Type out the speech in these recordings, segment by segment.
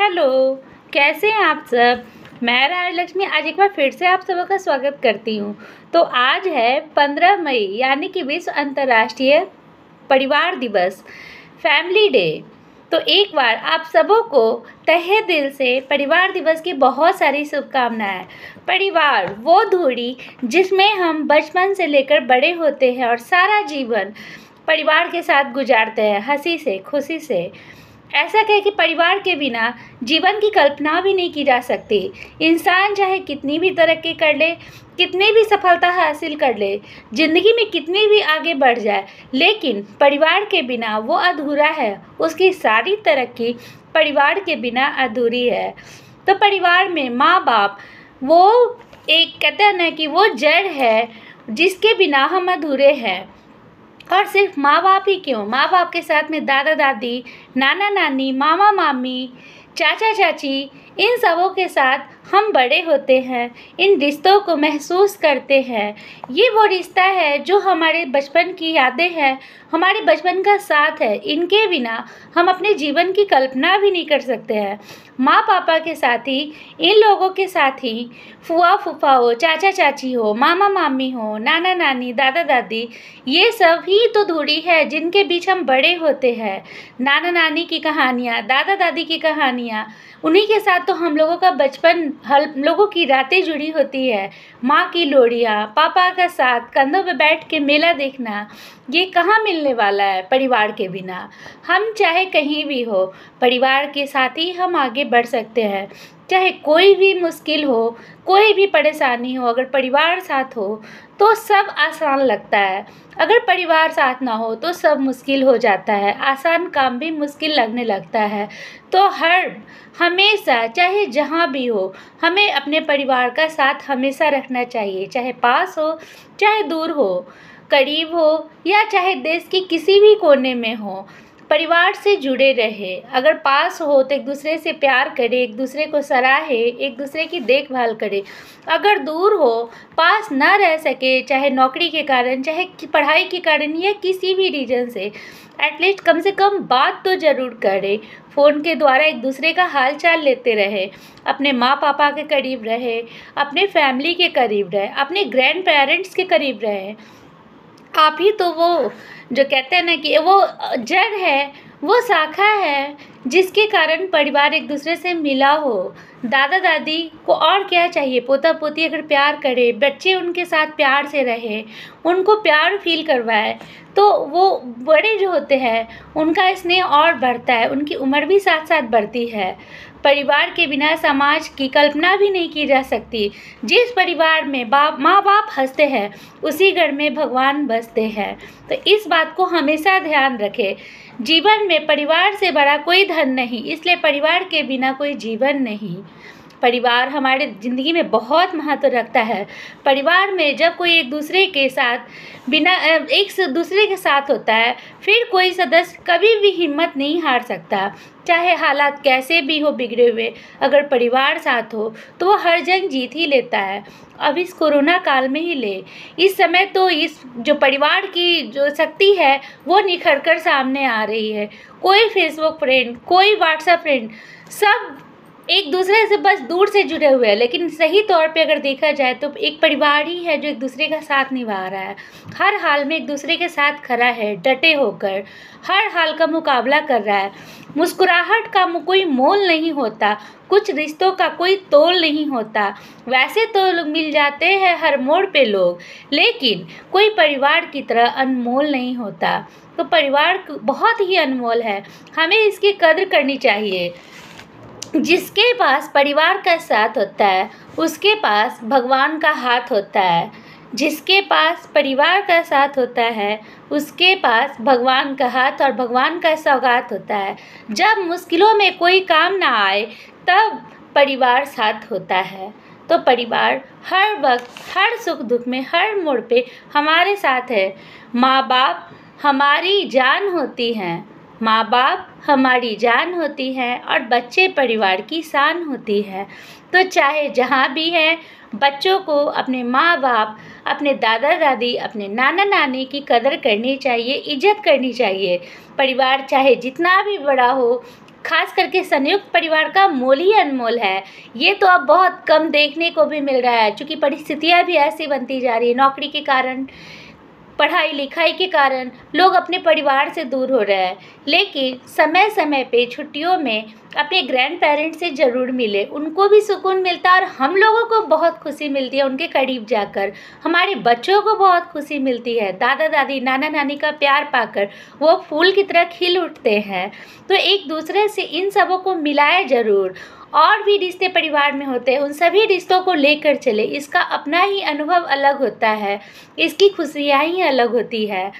Hello, कैसे हैं आप सब। मैं राजलक्ष्मी आज एक बार फिर से आप सबों का स्वागत करती हूँ। तो आज है 15 मई यानी कि विश्व अंतर्राष्ट्रीय परिवार दिवस, फैमिली डे। तो एक बार आप सबों को तहे दिल से परिवार दिवस की बहुत सारी शुभकामनाएं। परिवार वो धुरी जिसमें हम बचपन से लेकर बड़े होते हैं और सारा जीवन परिवार के साथ गुजारते हैं, हंसी से, खुशी से। ऐसा कहे कि परिवार के बिना जीवन की कल्पना भी नहीं की जा सकती। इंसान चाहे कितनी भी तरक्की कर ले, कितनी भी सफलता हासिल कर ले, ज़िंदगी में कितनी भी आगे बढ़ जाए, लेकिन परिवार के बिना वो अधूरा है। उसकी सारी तरक्की परिवार के बिना अधूरी है। तो परिवार में माँ बाप वो एक कहते हैं ना कि वो जड़ है जिसके बिना हम अधूरे हैं। और सिर्फ माँ बाप ही क्यों, माँ बाप के साथ में दादा दादी, नाना नानी, मामा मामी, चाचा चाची, इन सबों के साथ हम बड़े होते हैं, इन रिश्तों को महसूस करते हैं। ये वो रिश्ता है जो हमारे बचपन की यादें हैं, हमारे बचपन का साथ है। इनके बिना हम अपने जीवन की कल्पना भी नहीं कर सकते हैं। माँ पापा के साथ ही, इन लोगों के साथ ही फुआ फूफा हो, चाचा चाची हो, मामा मामी हो, नाना नानी, दादा दादी, ये सब ही तो धुरी है जिनके बीच हम बड़े होते हैं। नाना नानी की कहानियाँ, दादा दादी की कहानियाँ, उन्हीं के साथ तो हम लोगों का बचपन, हम लोगों की रातें जुड़ी होती है। माँ की लोरियाँ, पापा का साथ, कंधों पे बैठ के मेला देखना, ये कहाँ मिलने वाला है परिवार के बिना। हम चाहे कहीं भी हो, परिवार के साथ ही हम आगे बढ़ सकते हैं। चाहे कोई भी मुश्किल हो, कोई भी परेशानी हो, अगर परिवार साथ हो तो सब आसान लगता है। अगर परिवार साथ ना हो तो सब मुश्किल हो जाता है, आसान काम भी मुश्किल लगने लगता है। तो हमेशा चाहे जहाँ भी हो, हमें अपने परिवार का साथ हमेशा रखना चाहिए। चाहे पास हो, चाहे दूर हो, करीब हो, या चाहे देश की किसी भी कोने में हो, परिवार से जुड़े रहे। अगर पास हो तो एक दूसरे से प्यार करे, एक दूसरे को सराहे, एक दूसरे की देखभाल करे। अगर दूर हो, पास ना रह सके, चाहे नौकरी के कारण, चाहे पढ़ाई के कारण, या किसी भी रीज़न से, एटलीस्ट कम से कम बात तो ज़रूर करे। फ़ोन के द्वारा एक दूसरे का हाल चाल लेते रहे, अपने माँ पापा के करीब रहे, अपने फैमिली के करीब रहे, अपने ग्रैंड पेरेंट्स के करीब रहे। आप ही तो वो जो कहते हैं ना कि वो जड़ है, वो शाखा है जिसके कारण परिवार एक दूसरे से मिला हो। दादा दादी को और क्या चाहिए, पोता पोती अगर प्यार करे, बच्चे उनके साथ प्यार से रहे, उनको प्यार फील करवाए, तो वो बड़े जो होते हैं उनका स्नेह और बढ़ता है, उनकी उम्र भी साथ साथ बढ़ती है। परिवार के बिना समाज की कल्पना भी नहीं की जा सकती। जिस परिवार में माँ बाप हंसते हैं, उसी घर में भगवान बसते हैं। तो इस बात को हमेशा ध्यान रखें। जीवन में परिवार से बड़ा कोई धन नहीं, इसलिए परिवार के बिना कोई जीवन नहीं। परिवार हमारे ज़िंदगी में बहुत महत्व रखता है। परिवार में जब कोई एक दूसरे के साथ होता है, फिर कोई सदस्य कभी भी हिम्मत नहीं हार सकता। चाहे हालात कैसे भी हो बिगड़े हुए, अगर परिवार साथ हो तो वो हर जंग जीत ही लेता है। अब इस कोरोना काल में ही ले, इस समय तो इस जो परिवार की जो शक्ति है वो निखर कर सामने आ रही है। कोई फेसबुक फ्रेंड, कोई व्हाट्सएप फ्रेंड, सब एक दूसरे से बस दूर से जुड़े हुए हैं, लेकिन सही तौर पे अगर देखा जाए तो एक परिवार ही है जो एक दूसरे का साथ निभा रहा है। हर हाल में एक दूसरे के साथ खड़ा है, डटे होकर हर हाल का मुकाबला कर रहा है। मुस्कुराहट का कोई मोल नहीं होता, कुछ रिश्तों का कोई तोल नहीं होता। वैसे तो लोग मिल जाते हैं हर मोड़ पे लोग, लेकिन कोई परिवार की तरह अनमोल नहीं होता। तो परिवार बहुत ही अनमोल है, हमें इसकी कद्र करनी चाहिए। जिसके पास परिवार का साथ होता है, उसके पास भगवान का हाथ होता है। जिसके पास परिवार का साथ होता है, उसके पास भगवान का हाथ और भगवान का सौगात होता है। जब मुश्किलों में कोई काम ना आए, तब परिवार साथ होता है। तो परिवार हर वक्त, हर सुख दुख में, हर मोड़ पे हमारे साथ है। माँ बाप हमारी जान होती हैं, माँ बाप हमारी जान होती है, और बच्चे परिवार की शान होती है। तो चाहे जहाँ भी हैं, बच्चों को अपने माँ बाप, अपने दादा दादी, अपने नाना नानी की कदर करनी चाहिए, इज्जत करनी चाहिए। परिवार चाहे जितना भी बड़ा हो, खास करके संयुक्त परिवार का मोल ही अनमोल है। ये तो अब बहुत कम देखने को भी मिल रहा है, क्योंकि परिस्थितियाँ भी ऐसी बनती जा रही है। नौकरी के कारण, पढ़ाई लिखाई के कारण लोग अपने परिवार से दूर हो रहे हैं। लेकिन समय समय पे छुट्टियों में अपने ग्रैंड पेरेंट्स से ज़रूर मिले, उनको भी सुकून मिलता है और हम लोगों को बहुत खुशी मिलती है उनके करीब जाकर। हमारे बच्चों को बहुत खुशी मिलती है दादा दादी नाना नानी का प्यार पाकर, वो फूल की तरह खिल उठते हैं। तो एक दूसरे से इन सबों को मिलाए ज़रूर। और भी रिश्ते परिवार में होते हैं, उन सभी रिश्तों को लेकर चले। इसका अपना ही अनुभव अलग होता है, इसकी खुशियाँ ही अलग होती है।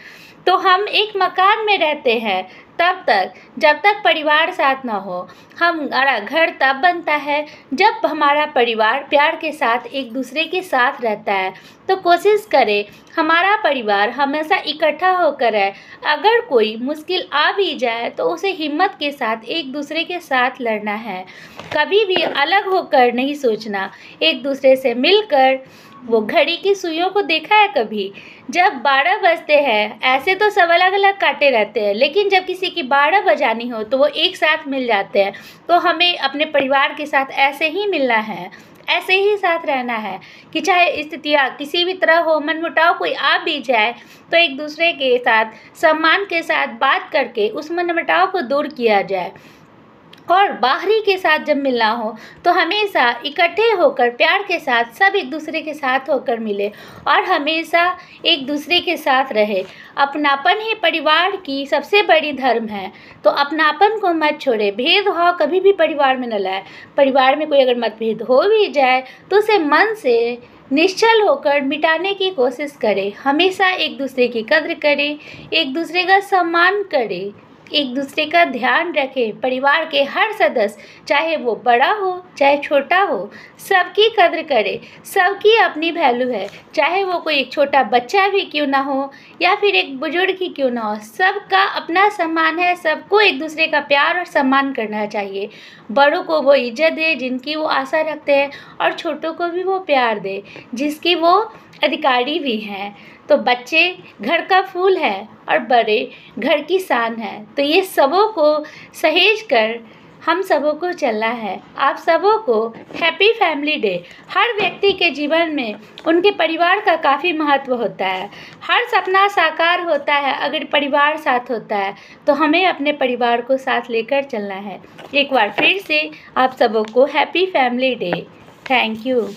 तो हम एक मकान में रहते हैं तब तक, जब तक परिवार साथ ना हो। हमारा घर तब बनता है जब हमारा परिवार प्यार के साथ एक दूसरे के साथ रहता है। तो कोशिश करें हमारा परिवार हमेशा इकट्ठा होकर है। अगर कोई मुश्किल आ भी जाए तो उसे हिम्मत के साथ एक दूसरे के साथ लड़ना है। कभी भी अलग होकर नहीं सोचना, एक दूसरे से मिलकर। वो घड़ी की सुइयों को देखा है कभी? जब 12 बजते हैं, ऐसे तो सब अलग अलग काटे रहते हैं, लेकिन जब किसी की 12 बजानी हो तो वो एक साथ मिल जाते हैं। तो हमें अपने परिवार के साथ ऐसे ही मिलना है, ऐसे ही साथ रहना है कि चाहे स्थितियाँ किसी भी तरह हो, मनमुटाव कोई आ भी जाए तो एक दूसरे के साथ सम्मान के साथ बात करके उस मनमुटाव को दूर किया जाए। और बाहरी के साथ जब मिलना हो तो हमेशा इकट्ठे होकर प्यार के साथ सब एक दूसरे के साथ होकर मिले और हमेशा एक दूसरे के साथ रहे। अपनापन ही परिवार की सबसे बड़ी धर्म है। तो अपनापन को मत छोड़े, भेदभाव कभी भी परिवार में न लाए। परिवार में कोई अगर मतभेद हो भी जाए तो उसे मन से निश्चल होकर मिटाने की कोशिश करें। हमेशा एक दूसरे की कद्र करें, एक दूसरे का सम्मान करें, एक दूसरे का ध्यान रखें। परिवार के हर सदस्य, चाहे वो बड़ा हो चाहे छोटा हो, सबकी कद्र करें। सबकी अपनी वैल्यू है, चाहे वो कोई एक छोटा बच्चा भी क्यों ना हो या फिर एक बुजुर्ग ही क्यों ना हो। सबका अपना सम्मान है, सबको एक दूसरे का प्यार और सम्मान करना चाहिए। बड़ों को वो इज्जत दे जिनकी वो आशा रखते हैं और छोटों को भी वो प्यार दे जिसकी वो अधिकारी भी हैं। तो बच्चे घर का फूल है और बड़े घर की शान है। तो ये सबों को सहेज कर हम सबों को चलना है। आप सबों को हैप्पी फैमिली डे। हर व्यक्ति के जीवन में उनके परिवार का काफ़ी महत्व होता है। हर सपना साकार होता है अगर परिवार साथ होता है। तो हमें अपने परिवार को साथ लेकर चलना है। एक बार फिर से आप सबों को happy family day. Thank you.